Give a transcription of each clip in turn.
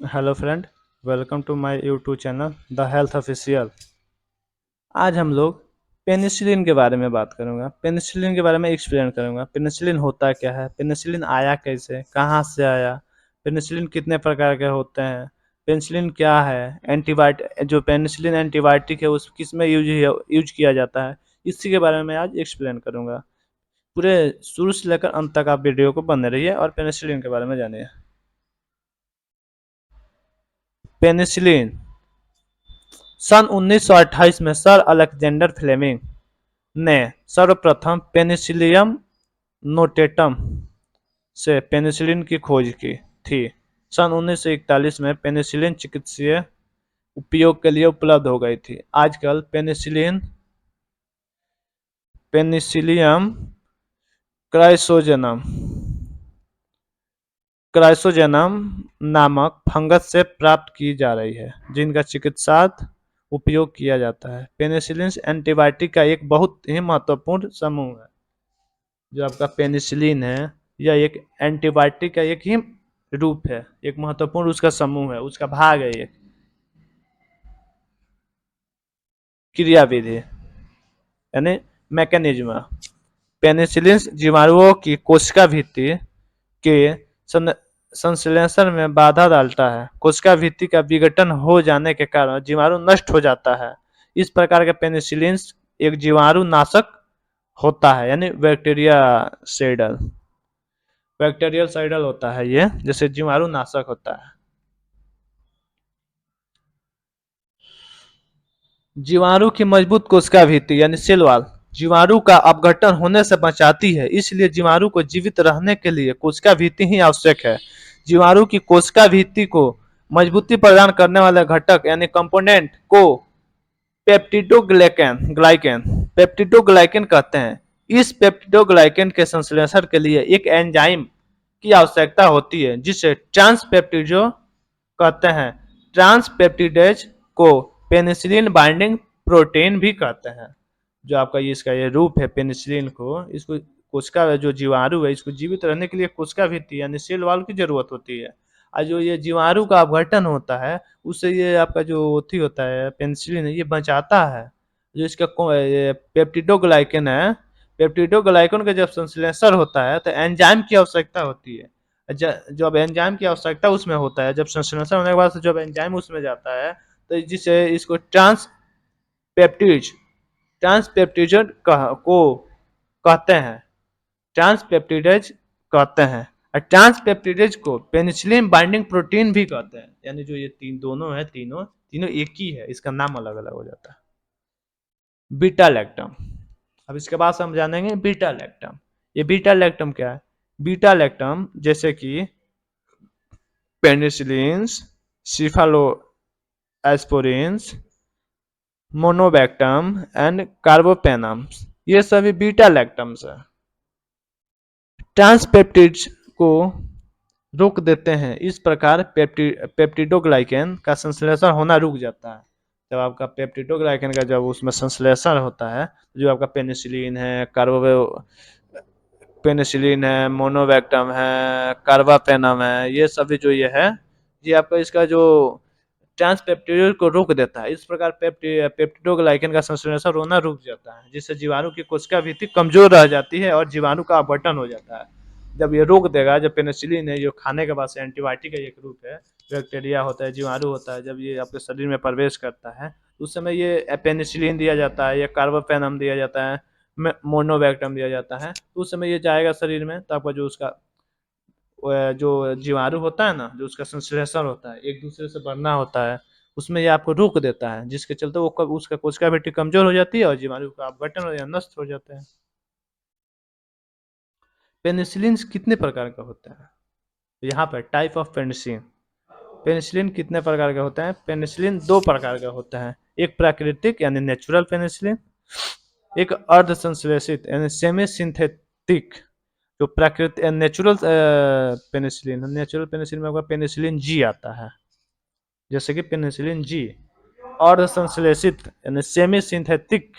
Hello friend, welcome to my YouTube channel the health official. आज हम लोग penicillin के बारे में बात करूंगा। पेनिसिलिन के बारे में एक्सप्लेन करूंगा। पेनिसिलिन होता क्या है, पेनिसिलिन आया कैसे, कहाँ से आया, पेनिसिलिन कितने प्रकार के होते हैं, पेनिसिलिन क्या है, एंटीबायोटिक जो पेनिसिलिन एंटीबायोटिक है उस किस में यूज किया जाता है, इसी के बारे में आज एक्सप्लेन करूंगा। पूरे शुरू से लेकर अंत तक आप वीडियो को बने रहिए और पेनिसिलिन के बारे में जानिए। पेनिसिलिन सन 1928 में सर अलेक्जेंडर फ्लेमिंग ने सर्वप्रथम पेनिसिलियम नोटेटम से पेनिसिलिन की खोज की थी। सन 1941 में पेनिसिलिन चिकित्सीय उपयोग के लिए उपलब्ध हो गई थी। आजकल पेनिसिलिन पेनिसिलियम क्राइसोजेनम क्राइसोजेनम नामक फंगस से प्राप्त की जा रही है, जिनका चिकित्सार्थ उपयोग किया जाता है। पेनिसिलिन एंटीबायोटिक का एक बहुत ही महत्वपूर्ण समूह है। जो आपका पेनिसिलिन है यह एक एंटीबायोटिक का एक ही रूप है, एक महत्वपूर्ण उसका समूह है, उसका भाग है एक क्रियाविधि यानी मैकेनिज्म। पेनिसिलिन जीवाणुओं की कोशिका भित्ति के सं- संश्लेषण में बाधा डालता है। कोशिका भित्ति का विघटन हो जाने के कारण जीवाणु नष्ट हो जाता है। इस प्रकार के पेनिसिलिन एक जीवाणु नाशक होता है, यानी बैक्टीरियल साइडल होता है ये, जैसे जीवाणु नाशक होता है। जीवाणु की मजबूत कोशिका भित्ति यानी सेल वॉल जीवाणु का अपघटन होने से बचाती है, इसलिए जीवाणु को जीवित रहने के लिए कोशिका भित्ति ही आवश्यक है। जीवाणु की कोशिका भित्ति को मजबूती प्रदान करने वाले घटक यानी कंपोनेंट को पेप्टिडोग्लाइकन ग्लाइकन पेप्टिडोग्लाइकन कहते हैं। इस पेप्टिडोग्लाइकन के संश्लेषण के लिए एक एंजाइम की आवश्यकता होती है, जिसे ट्रांसपेप्टिडो कहते हैं। ट्रांसपेप्टिडेज को पेनिसिलिन बाइंडिंग प्रोटीन भी कहते हैं। जो आपका ये इसका ये रूप है पेनिसिलिन को, इसको कोशिका जो जीवाणु है इसको जीवित रहने के लिए कोशिका भित्ति यानी सेल वॉल की जरूरत होती है। और जो ये जीवाणु का अपघटन होता है उससे ये आपका जो ओथी होता है पेनिसिलिन ये बचाता है। जो इसका पेप्टिडोग्लाइकन है, पेप्टिडोग्लाइकन का जब संश्लेषण होता है तो एंजाइम की आवश्यकता होती है। जब एंजाइम की आवश्यकता उसमें होता है, जब संश्लेषण होने के बाद जब एंजाइम उसमें जाता है तो जिसे इसको ट्रांसपेप्टिज ट्रांसपेप्टिजन को कहते हैं, ट्रांसपेप्टिडेज कहते हैं। और ट्रांसपेप्टिडेज को पेनिसिलिन बाइंडिंग प्रोटीन भी कहते हैं। यानी जो ये तीन दोनों है तीनों तीनों एक ही है, इसका नाम अलग अलग हो जाता है। बीटा लैक्टम, अब इसके बाद हम जानेंगे बीटा लैक्टम। ये बीटा लैक्टम क्या है? बीटा लैक्टम जैसे कि पेनिसिलिन, सिफालो एस्पोरिन्स, मोनोबैक्टम एंड कार्बोपेनम्स, ये सभी बीटा लैक्टम्स है। ट्रांसपेप्टिड्स को रोक देते हैं। इस प्रकार पेप्टिडोग्लाइकन का संश्लेषण होना रुक जाता है। जब आपका पेप्टिडोग्लाइकन का जब उसमें संश्लेषण होता है, जो आपका पेनिसिलिन है, पेनिसिलिन है, मोनोबैक्टम है, कार्बापेनम है, ये सभी जो ये है ये आपका इसका जो ट्रांसपेप्टिड को रोक देता है। इस प्रकार पेप्टिडोग्लाइकन का संश्लेषण होना रुक जाता है, जिससे जीवाणु की कोशिका भित्ति कमजोर रह जाती है और जीवाणु का अपघटन हो जाता है। जब ये रोक देगा, जब पेनिसिलिन है जो खाने के बाद से एंटीबायोटिक का एक रूप है, बैक्टीरिया होता है, जीवाणु होता है, जब ये आपके शरीर में प्रवेश करता है उस समय ये पेनिसिलिन दिया जाता है या कार्बापेनम दिया जाता है, मोनोबैक्टम दिया जाता है, तो उस समय ये जाएगा शरीर में तो आपका जो उसका जो जीवाणु होता है ना, जो उसका संश्लेषण होता है, एक दूसरे से बढ़ना होता है, उसमें ये आपको रोक देता है, जिसके चलते वो उसका कोशिका भित्ति कमजोर हो जाती है और जीवाणु का अपघटन या नष्ट हो जाते हैं। पेनिसिलिन कितने प्रकार का होता है? तो यहाँ पर टाइप ऑफ पेनिसिलिन, पेनिसिलिन कितने प्रकार का होता है? पेनिसिलिन दो प्रकार का होता है। एक प्राकृतिक यानी नेचुरल पेनिसिलिन, एक अर्ध संश्लेषित यानी सेमी सिंथेटिक। जो प्राकृतिक नेचुरल पेनिसिलिन में आपका पेनिसिलिन जी आता है, जैसे कि पेनिसिलिन जी। अर्ध संश्लेषित यानी सेमी सिंथेटिक,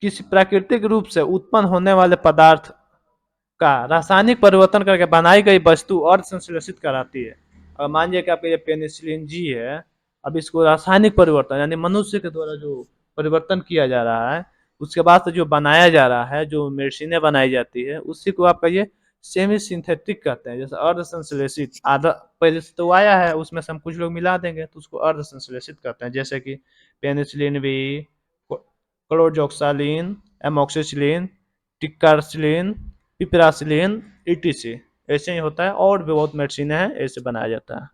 किसी प्राकृतिक रूप से उत्पन्न होने वाले पदार्थ का रासायनिक परिवर्तन करके बनाई गई वस्तु अर्ध संश्लेषित कराती है। और मान लीजिए कि आपका ये पेनिसिलिन जी है, अब इसको रासायनिक परिवर्तन यानी मनुष्य के द्वारा जो परिवर्तन किया जा रहा है, उसके बाद से जो बनाया जा रहा है, जो मेडिसिनें बनाई जाती है, उसी को आपका ये सेमी सिंथेटिक कहते हैं। जैसे अर्ध संश्लेषित, आधा पहले से तो आया है, उसमें से हम कुछ लोग मिला देंगे तो उसको अर्ध संश्लेषित कहते हैं। जैसे कि penicillin V, cloxacillin, amoxicillin, ticarcillin, piperacillin, ETC. ऐसे ही होता है, और भी बहुत मेडिसिन है ऐसे बनाया जाता है।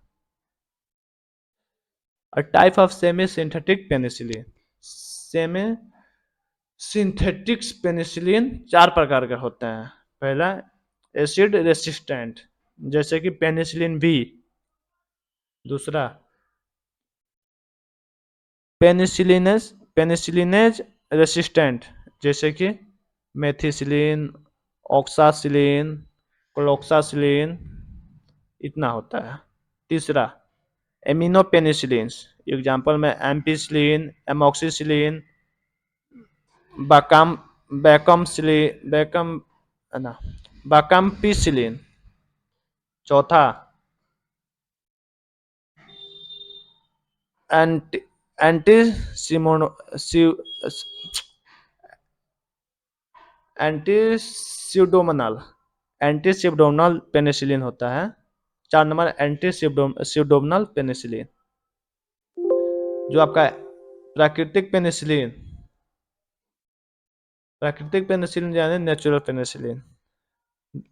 A type of semi-synthetic penicillin. Semi synthetics penicillin 4 प्रकार के होते हैं। पहला एसिड रेसिस्टेंट, जैसे कि पेनिसिलिन बी। दूसरा पेनिसिलिनेज पेनिसिलिनेज रेसिस्टेंट, जैसे कि मेथिसिलिन, ऑक्सासिलिन, क्लोक्सासिलिन, इतना होता है। तीसरा एमिनो पेनिसिलिन, एग्जाम्पल में एम्पिसिलिन, एमोक्सिसिलिन, बाकाम बैकम है ना, बाकाम्पिसिलिन। चौथा एंटी एंटीसिमोनो एंटीस्यूडोमोनल एंटीस्यूडोमोनल पेनिसिलिन होता है। 4 नंबर एंटीस्यूडोमोनल पेनिसिलिन। जो आपका प्राकृतिक पेनिसिलिन यानी नेचुरल पेनिसिलिन।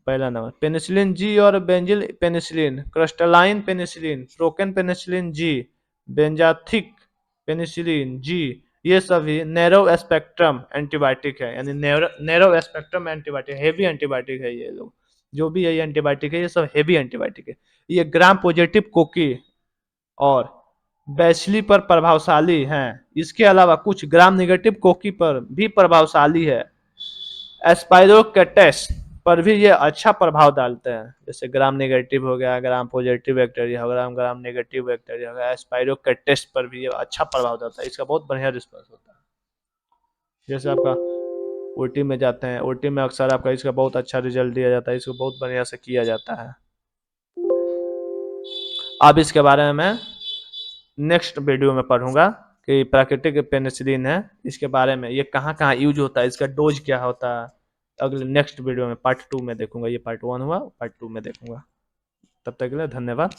पहला नंबर पेनिसिलिन जी और benzyl penicillin, crystalline penicillin, procaine penicillin G, benzathine penicillin G, ये सभी नैरो स्पेक्ट्रम एंटीबायोटिक है। यानी narrow spectrum antibiotic, heavy antibiotic है। ये लोग जो भी है ये एंटीबायोटिक है, ये सब हेवी एंटीबायोटिक है। ये ग्राम पॉजिटिव कोकी और बैसिली पर प्रभावशाली हैं। इसके अलावा कुछ ग्राम निगेटिव कोकी पर भी प्रभावशाली है। एस्पाइरोकेटेस पर भी ये अच्छा प्रभाव डालते हैं। जैसे ग्राम नेगेटिव हो गया, ग्राम पॉजिटिव बैक्टीरिया हो गया, ग्राम नेगेटिव बैक्टीरिया हो गया, एस्पाइरोकेटेस पर भी ये अच्छा प्रभाव डालता है। इसका बहुत बढ़िया रिस्पॉन्स होता है। जैसे आपका ओटी में जाते हैं, ओटी में अक्सर आपका इसका बहुत अच्छा रिजल्ट दिया जाता है, इसको बहुत बढ़िया से किया जाता है। अब इसके बारे में मैं नेक्स्ट वीडियो में पढ़ूंगा कि प्राकृतिक पेनिसिलिन है, इसके बारे में ये कहाँ कहाँ यूज होता है, इसका डोज क्या होता है। अगले नेक्स्ट वीडियो में पार्ट 2 में देखूंगा। ये पार्ट 1 हुआ, पार्ट 2 में देखूंगा। तब तक के लिए धन्यवाद।